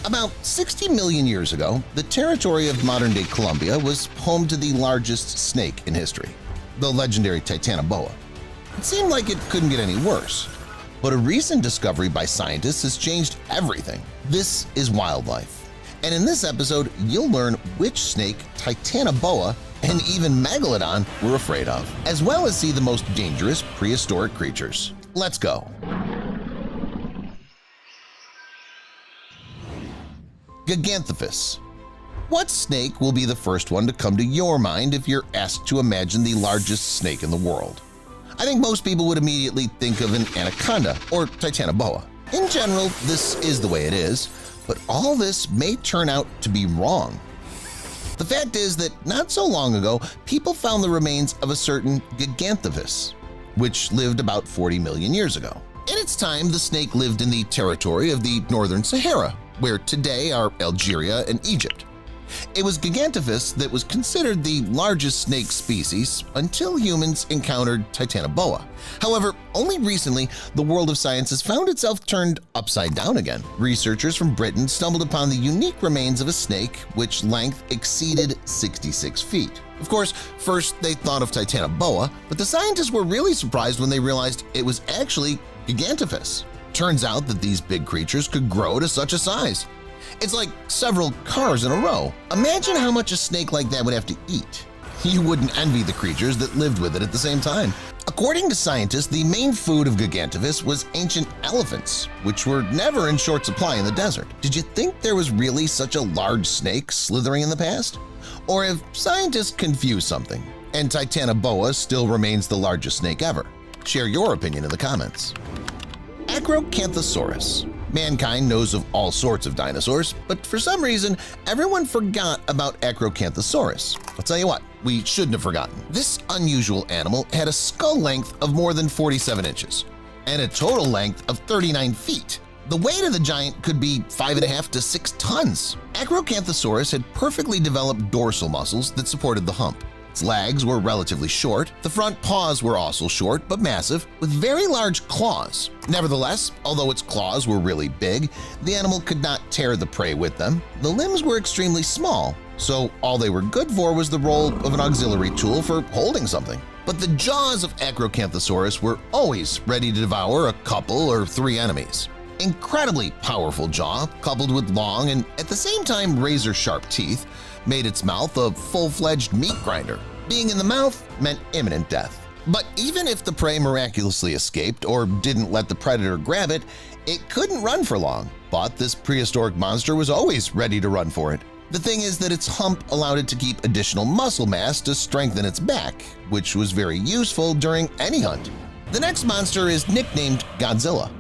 About 60 million years ago, the territory of modern-day Colombia was home to the largest snake in history, the legendary Titanoboa. It seemed like it couldn't get any worse. But a recent discovery by scientists has changed everything. This is wildlife. And in this episode, you'll learn which snake Titanoboa and even Megalodon were afraid of, as well as see the most dangerous prehistoric creatures. Let's go! Gigantophus. What snake will be the first one to come to your mind if you're asked to imagine the largest snake in the world? I think most people would immediately think of an anaconda or Titanoboa. In general, this is the way it is, but all this may turn out to be wrong. The fact is that not so long ago, people found the remains of a certain Gigantophus, which lived about 40 million years ago. In its time, the snake lived in the territory of the northern Sahara, where today are Algeria and Egypt. It was Gigantophus that was considered the largest snake species until humans encountered Titanoboa. However, only recently the world of science has found itself turned upside down again. Researchers from Britain stumbled upon the unique remains of a snake which length exceeded 66 feet. Of course, first they thought of Titanoboa, but the scientists were really surprised when they realized it was actually Gigantophus. Turns out that these big creatures could grow to such a size. It's like several cars in a row. Imagine how much a snake like that would have to eat. You wouldn't envy the creatures that lived with it at the same time. According to scientists, the main food of Gigantophus was ancient elephants, which were never in short supply in the desert. Did you think there was really such a large snake slithering in the past? Or have scientists confused something, and Titanoboa still remains the largest snake ever? Share your opinion in the comments. Acrocanthosaurus. Mankind knows of all sorts of dinosaurs, but for some reason, everyone forgot about Acrocanthosaurus. I'll tell you what, we shouldn't have forgotten. This unusual animal had a skull length of more than 47 inches and a total length of 39 feet. The weight of the giant could be 5.5 to 6 tons. Acrocanthosaurus had perfectly developed dorsal muscles that supported the hump. Its legs were relatively short, the front paws were also short but massive, with very large claws. Nevertheless, although its claws were really big, the animal could not tear the prey with them. The limbs were extremely small, so all they were good for was the role of an auxiliary tool for holding something. But the jaws of Acrocanthosaurus were always ready to devour a couple or 3 enemies. Incredibly powerful jaw, coupled with long and at the same time razor-sharp teeth, made its mouth a full-fledged meat grinder. Being in the mouth meant imminent death. But even if the prey miraculously escaped or didn't let the predator grab it, it couldn't run for long. But this prehistoric monster was always ready to run for it. The thing is that its hump allowed it to keep additional muscle mass to strengthen its back, which was very useful during any hunt. The next monster is nicknamed Godzilla,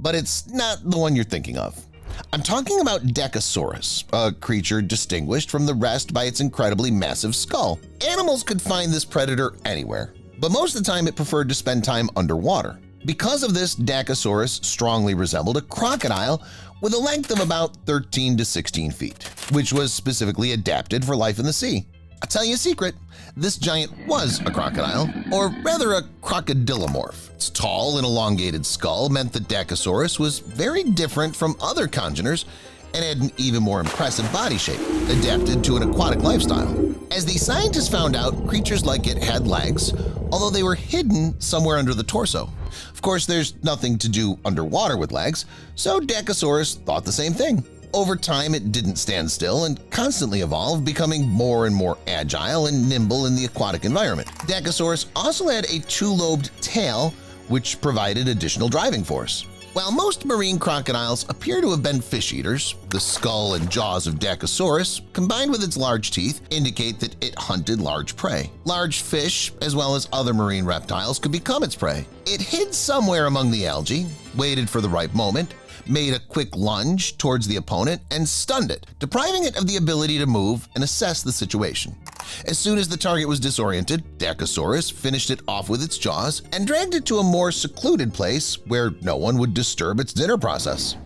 but it's not the one you're thinking of. I'm talking about Decasaurus, a creature distinguished from the rest by its incredibly massive skull. Animals could find this predator anywhere, but most of the time it preferred to spend time underwater. Because of this, Decasaurus strongly resembled a crocodile with a length of about 13 to 16 feet, which was specifically adapted for life in the sea. I'll tell you a secret, this giant was a crocodile, or rather a crocodilomorph. Its tall and elongated skull meant that Decasaurus was very different from other congeners and had an even more impressive body shape, adapted to an aquatic lifestyle. As the scientists found out, creatures like it had legs, although they were hidden somewhere under the torso. Of course, there's nothing to do underwater with legs, so Decasaurus thought the same thing. Over time, it didn't stand still and constantly evolved, becoming more and more agile and nimble in the aquatic environment. Decasaurus also had a 2-lobed tail, which provided additional driving force. While most marine crocodiles appear to have been fish eaters, the skull and jaws of Decasaurus, combined with its large teeth, indicate that it hunted large prey. Large fish, as well as other marine reptiles, could become its prey. It hid somewhere among the algae, waited for the right moment, made a quick lunge towards the opponent and stunned it, depriving it of the ability to move and assess the situation. As soon as the target was disoriented, Decasaurus finished it off with its jaws and dragged it to a more secluded place where no one would disturb its dinner process.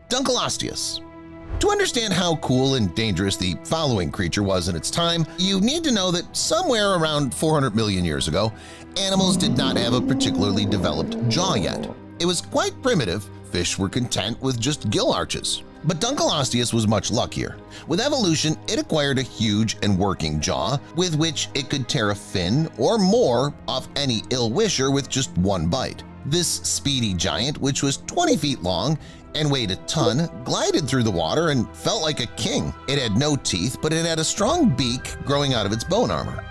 Dunkleosteus. To understand how cool and dangerous the following creature was in its time, you need to know that somewhere around 400 million years ago, animals did not have a particularly developed jaw yet. It was quite primitive. Fish were content with just gill arches. But Dunkleosteus was much luckier. With evolution, it acquired a huge and working jaw with which it could tear a fin or more off any ill-wisher with just one bite. This speedy giant, which was 20 feet long and weighed a ton, glided through the water and felt like a king. It had no teeth, but it had a strong beak growing out of its bone armor.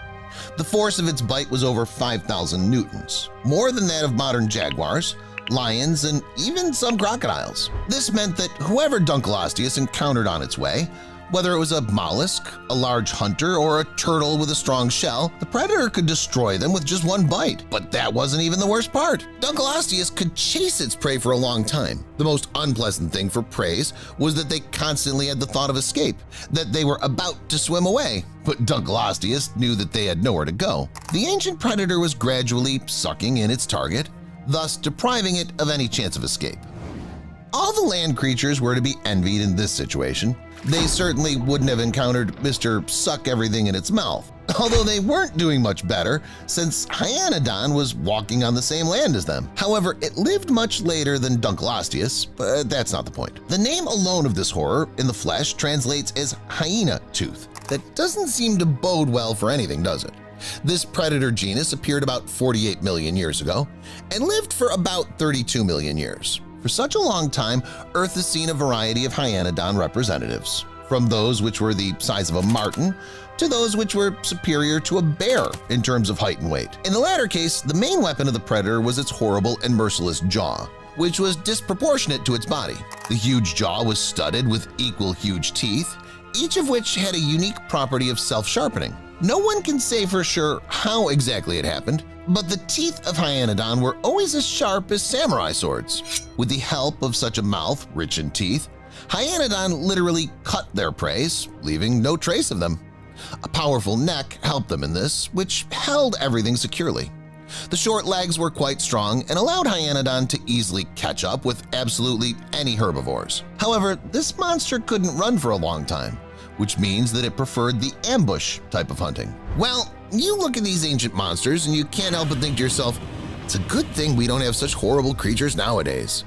The force of its bite was over 5,000 newtons, more than that of modern jaguars, lions, and even some crocodiles. This meant that whoever Dunkleosteus encountered on its way, whether it was a mollusk, a large hunter, or a turtle with a strong shell, the predator could destroy them with just one bite. But that wasn't even the worst part. Dunkleosteus could chase its prey for a long time. The most unpleasant thing for preys was that they constantly had the thought of escape, that they were about to swim away. But Dunkleosteus knew that they had nowhere to go. The ancient predator was gradually sucking in its target, thus depriving it of any chance of escape. All the land creatures were to be envied in this situation. They certainly wouldn't have encountered Mr. Suck-Everything in its mouth, although they weren't doing much better since Hyanodon was walking on the same land as them. However, it lived much later than Dunkleosteus, but that's not the point. The name alone of this horror in the flesh translates as hyena tooth. That doesn't seem to bode well for anything, does it? This predator genus appeared about 48 million years ago and lived for about 32 million years. For such a long time, Earth has seen a variety of Hyanodon representatives, from those which were the size of a marten to those which were superior to a bear in terms of height and weight. In the latter case, the main weapon of the predator was its horrible and merciless jaw, which was disproportionate to its body. The huge jaw was studded with equal huge teeth, each of which had a unique property of self-sharpening. No one can say for sure how exactly it happened, but the teeth of Hyanodon were always as sharp as samurai swords. With the help of such a mouth rich in teeth, Hyanodon literally cut their prey, leaving no trace of them. A powerful neck helped them in this, which held everything securely. The short legs were quite strong and allowed Hyanodon to easily catch up with absolutely any herbivores. However, this monster couldn't run for a long time, which means that it preferred the ambush type of hunting. Well, you look at these ancient monsters and you can't help but think to yourself, it's a good thing we don't have such horrible creatures nowadays.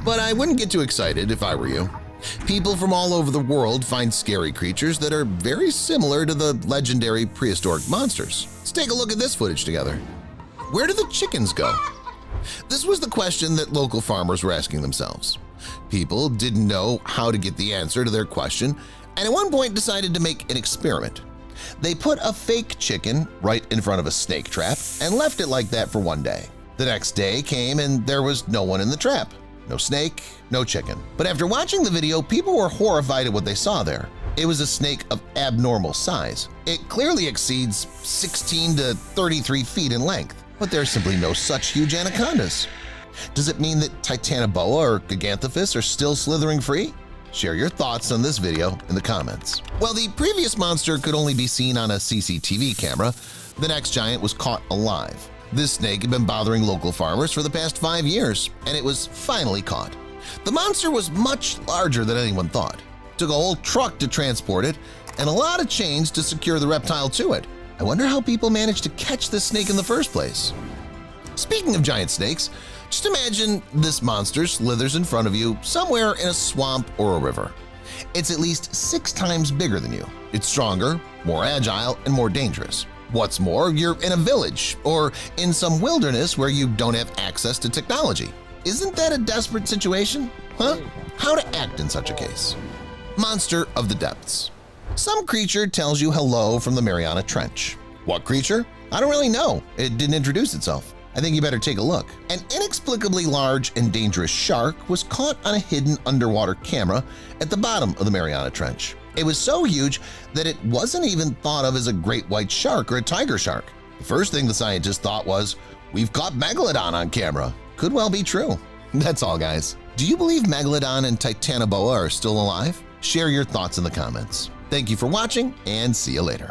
But I wouldn't get too excited if I were you. People from all over the world find scary creatures that are very similar to the legendary prehistoric monsters. Let's take a look at this footage together. Where do the chickens go? This was the question that local farmers were asking themselves. People didn't know how to get the answer to their question, and at one point decided to make an experiment. They put a fake chicken right in front of a snake trap and left it like that for one day. The next day came and there was no one in the trap. No snake, no chicken. But after watching the video, people were horrified at what they saw there. It was a snake of abnormal size. It clearly exceeds 16 to 33 feet in length, but there's simply no such huge anacondas. Does it mean that Titanoboa or Gigantophis are still slithering free? Share your thoughts on this video in the comments. While the previous monster could only be seen on a CCTV camera, the next giant was caught alive. This snake had been bothering local farmers for the past 5 years, and it was finally caught. The monster was much larger than anyone thought. It took a whole truck to transport it and a lot of chains to secure the reptile to it. I wonder how people managed to catch this snake in the first place. Speaking of giant snakes, just imagine this monster slithers in front of you somewhere in a swamp or a river. It's at least 6 times bigger than you. It's stronger, more agile, and more dangerous. What's more, you're in a village or in some wilderness where you don't have access to technology. Isn't that a desperate situation? Huh? How to act in such a case? Monster of the depths. Some creature tells you hello from the Mariana Trench. What creature? I don't really know. It didn't introduce itself. I think you better take a look. An inexplicably large and dangerous shark was caught on a hidden underwater camera at the bottom of the Mariana Trench. It was so huge that it wasn't even thought of as a great white shark or a tiger shark. The first thing the scientists thought was, we've caught Megalodon on camera. Could well be true. That's all, guys. Do you believe Megalodon and Titanoboa are still alive? Share your thoughts in the comments. Thank you for watching, and see you later.